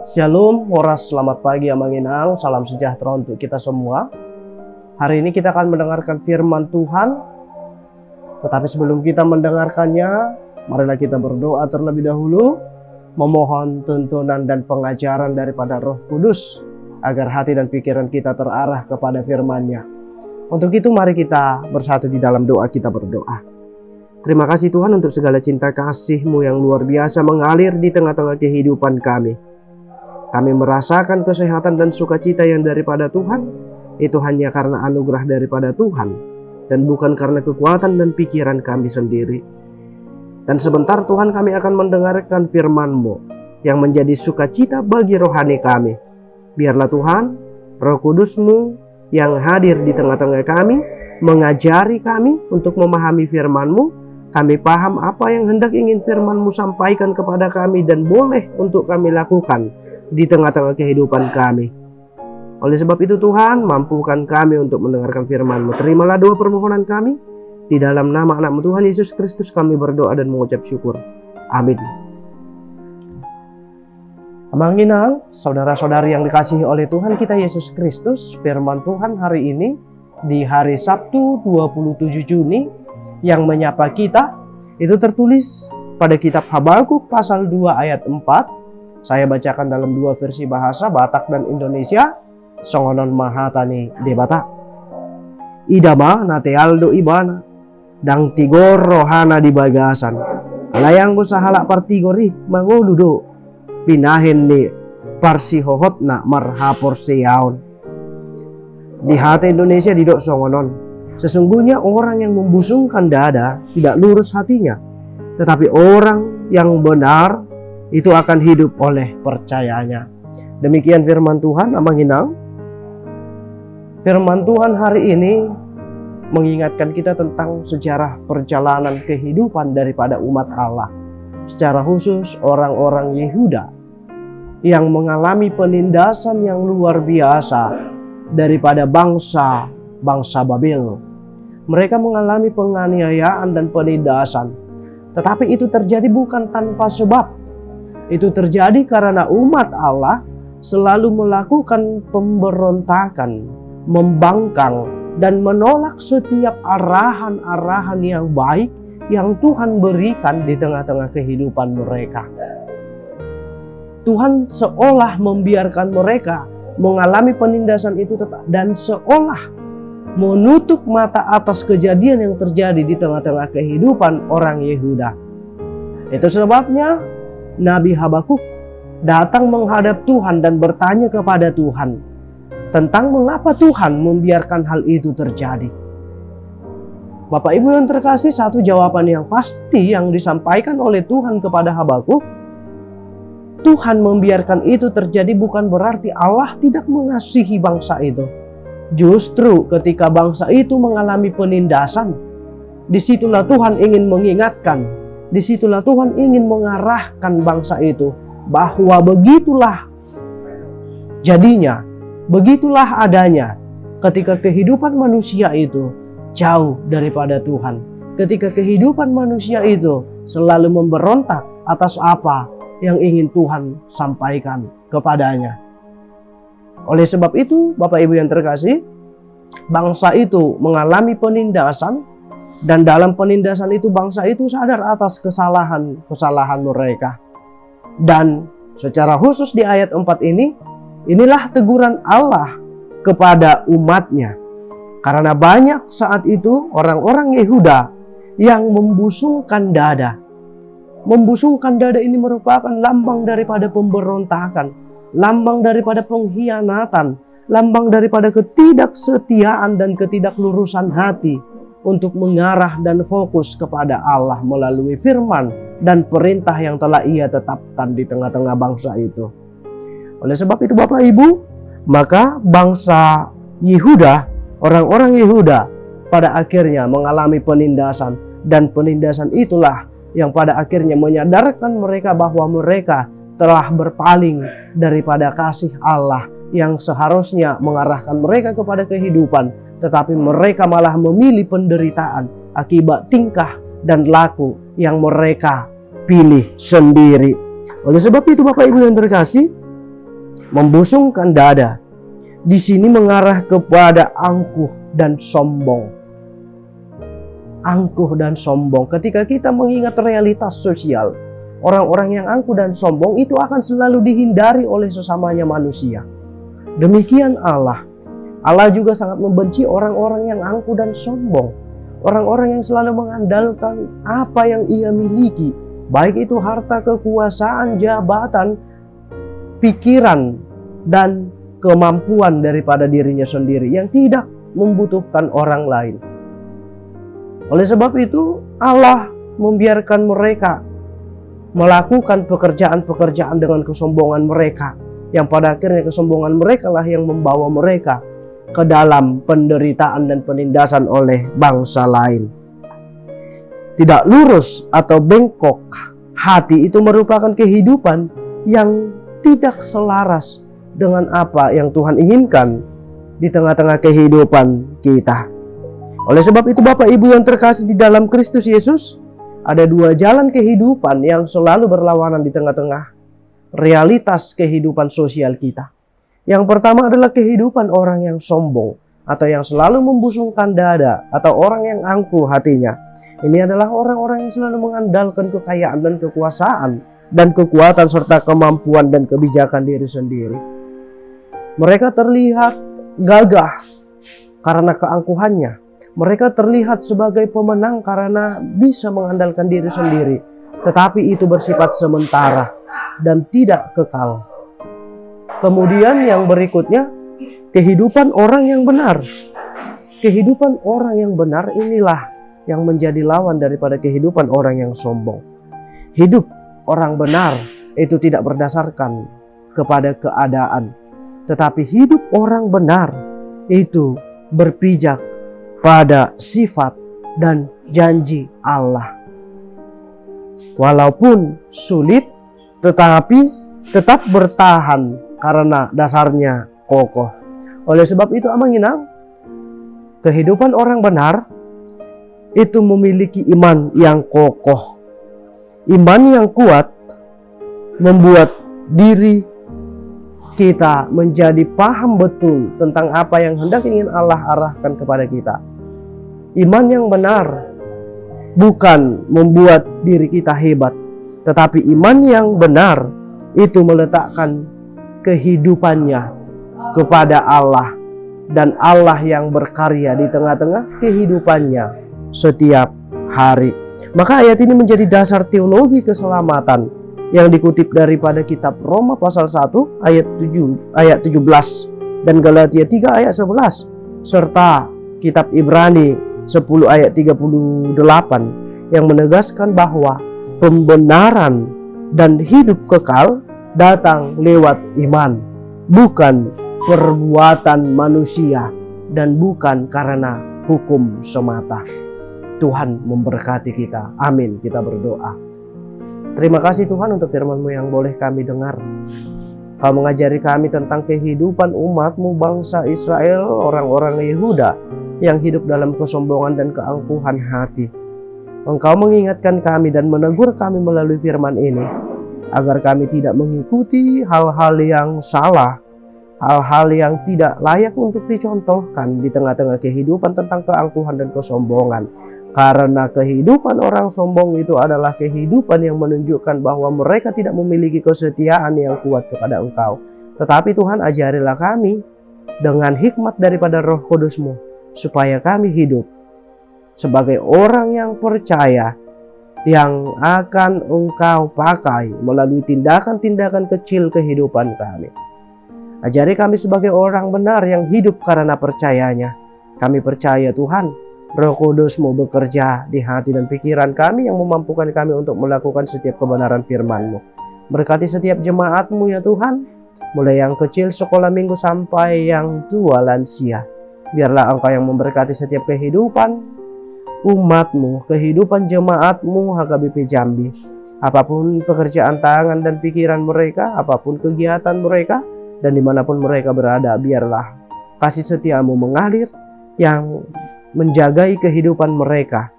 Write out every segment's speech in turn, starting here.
Shalom, Horas, selamat pagi Amanginang, salam sejahtera untuk kita semua. Hari ini kita akan mendengarkan firman Tuhan. Tetapi sebelum kita mendengarkannya, marilah kita berdoa terlebih dahulu, memohon tuntunan dan pengajaran daripada Roh Kudus, agar hati dan pikiran kita terarah kepada firman-Nya. Untuk itu mari kita bersatu di dalam doa, kita berdoa. Terima kasih Tuhan untuk segala cinta kasih-Mu yang luar biasa mengalir di tengah-tengah kehidupan kami. Kami merasakan kesehatan dan sukacita yang daripada Tuhan. Itu hanya karena anugerah daripada Tuhan, dan bukan karena kekuatan dan pikiran kami sendiri. Dan sebentar Tuhan, kami akan mendengarkan firman-Mu yang menjadi sukacita bagi rohani kami. Biarlah Tuhan, Roh Kudus-Mu yang hadir di tengah-tengah kami, mengajari kami untuk memahami firman-Mu. Kami paham apa yang hendak ingin firman-Mu sampaikan kepada kami dan boleh untuk kami lakukan di tengah-tengah kehidupan kami. Oleh sebab itu Tuhan, mampukan kami untuk mendengarkan firman-Mu. Terimalah doa permohonan kami. Di dalam nama anak-Mu Tuhan Yesus Kristus kami berdoa dan mengucap syukur. Amin. Amanginang, saudara-saudari yang dikasihi oleh Tuhan kita Yesus Kristus, firman Tuhan hari ini di hari Sabtu 27 Juni yang menyapa kita, itu tertulis pada kitab Habakuk pasal 2 ayat 4. Saya bacakan dalam dua versi bahasa, Batak dan Indonesia. Songonon mahatani debata. Idama natealdo ibana. Dang tigor rohana di bagasan. Alayang ko sa halak partigori mangoludo. Pinahin ni parsihohot na marhapor siyaon. Di hati Indonesia didok songonon. Sesungguhnya orang yang membusungkan dada tidak lurus hatinya. Tetapi orang yang benar itu akan hidup oleh percayanya. Demikian firman Tuhan, Amanginang. Firman Tuhan hari ini mengingatkan kita tentang sejarah perjalanan kehidupan daripada umat Allah. Secara khusus orang-orang Yehuda yang mengalami penindasan yang luar biasa daripada bangsa Babel. Mereka mengalami penganiayaan dan penindasan. Tetapi itu terjadi bukan tanpa sebab. Itu terjadi karena umat Allah selalu melakukan pemberontakan, membangkang, dan menolak setiap arahan-arahan yang baik yang Tuhan berikan di tengah-tengah kehidupan mereka. Tuhan seolah membiarkan mereka mengalami penindasan itu dan seolah menutup mata atas kejadian yang terjadi di tengah-tengah kehidupan orang Yehuda. Itu sebabnya Nabi Habakuk datang menghadap Tuhan dan bertanya kepada Tuhan tentang mengapa Tuhan membiarkan hal itu terjadi. Bapak Ibu yang terkasih, satu jawaban yang pasti yang disampaikan oleh Tuhan kepada Habakuk, Tuhan membiarkan itu terjadi bukan berarti Allah tidak mengasihi bangsa itu. Justru ketika bangsa itu mengalami penindasan, disitulah Tuhan ingin mengingatkan, disitulah Tuhan ingin mengarahkan bangsa itu bahwa begitulah jadinya, begitulah adanya ketika kehidupan manusia itu jauh daripada Tuhan. Ketika kehidupan manusia itu selalu memberontak atas apa yang ingin Tuhan sampaikan kepadanya. Oleh sebab itu, Bapak Ibu yang terkasih, bangsa itu mengalami penindasan. Dan dalam penindasan itu bangsa itu sadar atas kesalahan mereka. Dan secara khusus di ayat 4 ini, inilah teguran Allah kepada umatnya. Karena banyak saat itu orang-orang Yehuda yang membusungkan dada. Membusungkan dada ini merupakan lambang daripada pemberontakan, lambang daripada pengkhianatan, lambang daripada ketidaksetiaan dan ketidaklurusan hati untuk mengarah dan fokus kepada Allah melalui firman dan perintah yang telah Ia tetapkan di tengah-tengah bangsa itu. Oleh sebab itu Bapak Ibu, maka bangsa Yehuda, orang-orang Yehuda pada akhirnya mengalami penindasan, dan penindasan itulah yang pada akhirnya menyadarkan mereka bahwa mereka telah berpaling daripada kasih Allah yang seharusnya mengarahkan mereka kepada kehidupan. Tetapi mereka malah memilih penderitaan akibat tingkah dan laku yang mereka pilih sendiri. Oleh sebab itu Bapak Ibu yang terkasih, membusungkan dada. Di sini mengarah kepada angkuh dan sombong. Angkuh dan sombong. Ketika kita mengingat realitas sosial, orang-orang yang angkuh dan sombong itu akan selalu dihindari oleh sesamanya manusia. Demikian Allah. Allah juga sangat membenci orang-orang yang angkuh dan sombong. Orang-orang yang selalu mengandalkan apa yang ia miliki, baik itu harta, kekuasaan, jabatan, pikiran, dan kemampuan daripada dirinya sendiri yang tidak membutuhkan orang lain. Oleh sebab itu, Allah membiarkan mereka melakukan pekerjaan-pekerjaan dengan kesombongan mereka, yang pada akhirnya kesombongan mereka lah yang membawa mereka ke dalam penderitaan dan penindasan oleh bangsa lain. Tidak lurus atau bengkok hati itu merupakan kehidupan yang tidak selaras dengan apa yang Tuhan inginkan di tengah-tengah kehidupan kita. Oleh sebab itu, Bapak Ibu yang terkasih di dalam Kristus Yesus, ada dua jalan kehidupan yang selalu berlawanan di tengah-tengah realitas kehidupan sosial kita. Yang pertama adalah kehidupan orang yang sombong atau yang selalu membusungkan dada, atau orang yang angkuh hatinya. Ini adalah orang-orang yang selalu mengandalkan kekayaan dan kekuasaan dan kekuatan serta kemampuan dan kebijakan diri sendiri. Mereka terlihat gagah karena keangkuhannya. Mereka terlihat sebagai pemenang karena bisa mengandalkan diri sendiri. Tetapi itu bersifat sementara dan tidak kekal. Kemudian yang berikutnya, kehidupan orang yang benar. Kehidupan orang yang benar inilah yang menjadi lawan daripada kehidupan orang yang sombong. Hidup orang benar itu tidak berdasarkan kepada keadaan, tetapi hidup orang benar itu berpijak pada sifat dan janji Allah. Walaupun sulit, tetapi tetap bertahan karena dasarnya kokoh. Oleh sebab itu, Amanginang, kehidupan orang benar itu memiliki iman yang kokoh. Iman yang kuat membuat diri kita menjadi paham betul tentang apa yang hendak ingin Allah arahkan kepada kita. Iman yang benar bukan membuat diri kita hebat, tetapi iman yang benar itu meletakkan kehidupannya kepada Allah, dan Allah yang berkarya di tengah-tengah kehidupannya setiap hari. Maka ayat ini menjadi dasar teologi keselamatan yang dikutip daripada kitab Roma pasal 1 ayat 17 dan Galatia 3 ayat 11 serta kitab Ibrani 10 ayat 38 yang menegaskan bahwa pembenaran dan hidup kekal datang lewat iman, bukan perbuatan manusia dan bukan karena hukum semata. Tuhan memberkati kita. Amin. Kita berdoa. Terima kasih Tuhan untuk firman-Mu yang boleh kami dengar. Kau mengajari kami tentang kehidupan umat-Mu bangsa Israel, orang-orang Yehuda yang hidup dalam kesombongan dan keangkuhan hati. Engkau mengingatkan kami dan menegur kami melalui firman ini, agar kami tidak mengikuti hal-hal yang salah, hal-hal yang tidak layak untuk dicontohkan di tengah-tengah kehidupan tentang keangkuhan dan kesombongan. Karena kehidupan orang sombong itu adalah kehidupan yang menunjukkan bahwa mereka tidak memiliki kesetiaan yang kuat kepada Engkau. Tetapi Tuhan, ajarilah kami dengan hikmat daripada Roh Kudus-Mu, supaya kami hidup sebagai orang yang percaya, yang akan Engkau pakai melalui tindakan-tindakan kecil kehidupan kami. Ajari kami sebagai orang benar yang hidup karena percayanya. Kami percaya Tuhan, Roh Kudus-Mu bekerja di hati dan pikiran kami yang memampukan kami untuk melakukan setiap kebenaran firman-Mu. Berkati setiap jemaat-Mu ya Tuhan, mulai yang kecil sekolah minggu sampai yang tua lansia. Biarlah Engkau yang memberkati setiap kehidupan umat-Mu, kehidupan jemaat-Mu HKBP Jambi. Apapun pekerjaan tangan dan pikiran mereka, apapun kegiatan mereka, dan dimanapun mereka berada, biarlah kasih setia-Mu mengalir yang menjagai kehidupan mereka.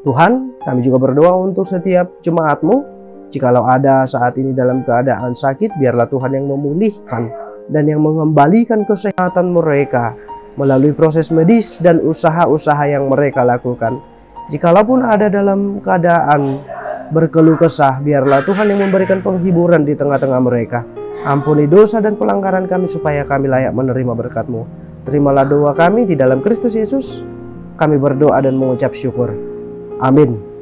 Tuhan, kami juga berdoa untuk setiap jemaat-Mu, Jikalau ada saat ini dalam keadaan sakit, biarlah Tuhan yang memulihkan dan yang mengembalikan kesehatan mereka melalui proses medis dan usaha-usaha yang mereka lakukan. Jikalaupun ada dalam keadaan berkeluh kesah, biarlah Tuhan yang memberikan penghiburan di tengah-tengah mereka. Ampuni dosa dan pelanggaran kami supaya kami layak menerima berkat-Mu. Terimalah doa kami di dalam Kristus Yesus. Kami berdoa dan mengucap syukur. Amin.